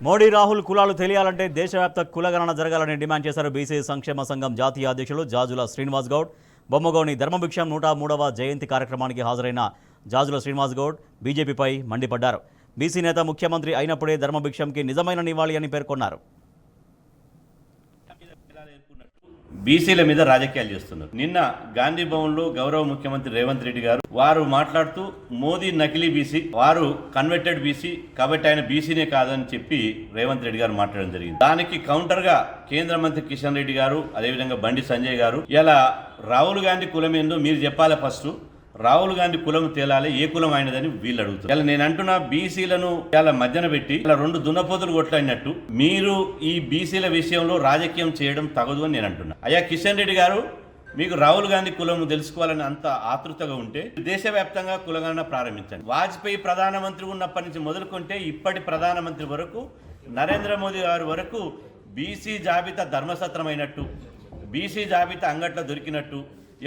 మోడీ రాహుల్ కులాలు తెలియాలంటే దేశవ్యాప్త కులగణన జరగాలని డిమాండ్ చేశారు బీసీ సంక్షేమ సంఘం జాతీయ అధ్యక్షులు జాజుల శ్రీనివాస్ గౌడ్. బొమ్మగౌని ధర్మభిక్షం 103వ జయంతి కార్యక్రమానికి హాజరైన జాజుల శ్రీనివాస్ గౌడ్ బీజేపీపై మండిపడ్డారు. బీసీ నేత ముఖ్యమంత్రి అయినప్పుడే ధర్మభిక్షంకి నిజమైన నివాళి అని పేర్కొన్నారు. బీసీల మీద రాజకీయాలు చేస్తున్నారు. నిన్న గాంధీ భవన్లో గౌరవ ముఖ్యమంత్రి రేవంత్ రెడ్డి గారు వారు మాట్లాడుతూ మోదీ నకిలీ బీసీ, వారు కన్వర్టెడ్ బీసీ కాబట్టి ఆయన బీసీనే కాదని చెప్పి రేవంత్ రెడ్డి గారు మాట్లాడడం జరిగింది. దానికి కౌంటర్ గా కేంద్ర మంత్రి కిషన్ రెడ్డి గారు, అదేవిధంగా బండి సంజయ్ గారు ఇలా రాహుల్ గాంధీ కులం ఏందో మీరు చెప్పాలి, ఫస్ట్ రాహుల్ గాంధీ కులం తేలాలి, ఏ కులం అయినదని వీళ్ళు అడుగుతారు. ఇలా నేను అంటున్నా బీసీలను ఇలా మధ్యన పెట్టి ఇలా రెండు దున్నపోతులు కొట్లాడినట్టు మీరు ఈ బీసీల విషయంలో రాజకీయం చేయడం తగదు అని నేను అంటున్నా. అయ్యా కిషన్ రెడ్డి గారు, మీకు రాహుల్ గాంధీ కులం తెలుసుకోవాలని అంత ఆతృతగా ఉంటే దేశవ్యాప్తంగా కులగణన ప్రారంభించండి. వాజ్పేయి ప్రధానమంత్రి ఉన్నప్పటి నుంచి మొదలుకుంటే ఇప్పటి ప్రధానమంత్రి వరకు నరేంద్ర మోదీ గారి వరకు బీసీ జాబితా ధర్మసత్రమైనట్టు, బీసీ జాబితా అంగట్లో దొరికినట్టు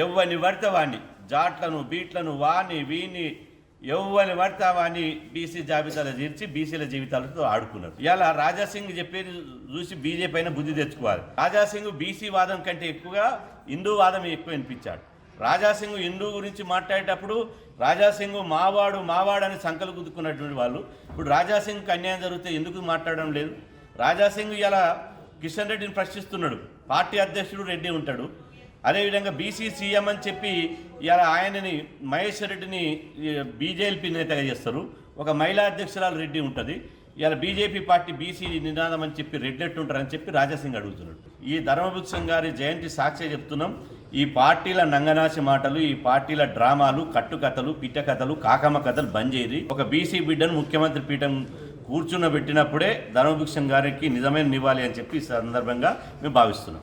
ఎవ్వని పడితే వాణ్ణి జాట్లను బీట్లను వాణ్ణి వీణ్ణి ఎవ్వని పడితే వాణ్ణి బీసీ జాబితాలో చేర్చి బీసీల జీవితాలతో ఆడుకున్నారు. ఇలా రాజాసింగ్ చెప్పేది చూసి బీజేపీ అయినా బుద్ధి తెచ్చుకోవాలి. రాజాసింగ్ బీసీ వాదం కంటే ఎక్కువగా హిందూ వాదం ఎక్కువ వినిపించాడు. రాజాసింగ్ హిందూ గురించి మాట్లాడేటప్పుడు రాజాసింగ్ మావాడు అని సంకలు గుద్దుకున్నటువంటి వాళ్ళు ఇప్పుడు రాజాసింగ్కి అన్యాయం జరిగితే ఎందుకు మాట్లాడడం లేదు? రాజాసింగ్ ఇలా కిషన్ రెడ్డిని ప్రశ్నిస్తున్నాడు. పార్టీ అధ్యక్షుడు రెడ్డి ఉంటాడు, అదేవిధంగా బీసీ సీఎం అని చెప్పి ఇలా ఆయనని మహేష్ రెడ్డిని బీజేపీ నేతగా చేస్తారు. ఒక మహిళా అధ్యక్షురాలు రెడ్డి ఉంటుంది. ఇలా బీజేపీ పార్టీ బీసీ నినాదం అని చెప్పి రెడ్డెట్టు ఉంటారని చెప్పి రాజాసింగ్ అడుగుతున్నాడు. ఈ ధర్మభిక్షం గారి జయంతి సాక్షి చెప్తున్నాం, ఈ పార్టీల నంగనాచి మాటలు, ఈ పార్టీల డ్రామాలు, కట్టుకథలు, పిట్టకథలు, కాకమ్మ కథలు బంద్ చేయది. ఒక బీసీ బిడ్డను ముఖ్యమంత్రి పీఠం కూర్చున్నబెట్టినప్పుడే ధర్మభిక్షం గారికి నిజమైన నివాళి అని చెప్పి ఈ సందర్భంగా మేము భావిస్తున్నాం.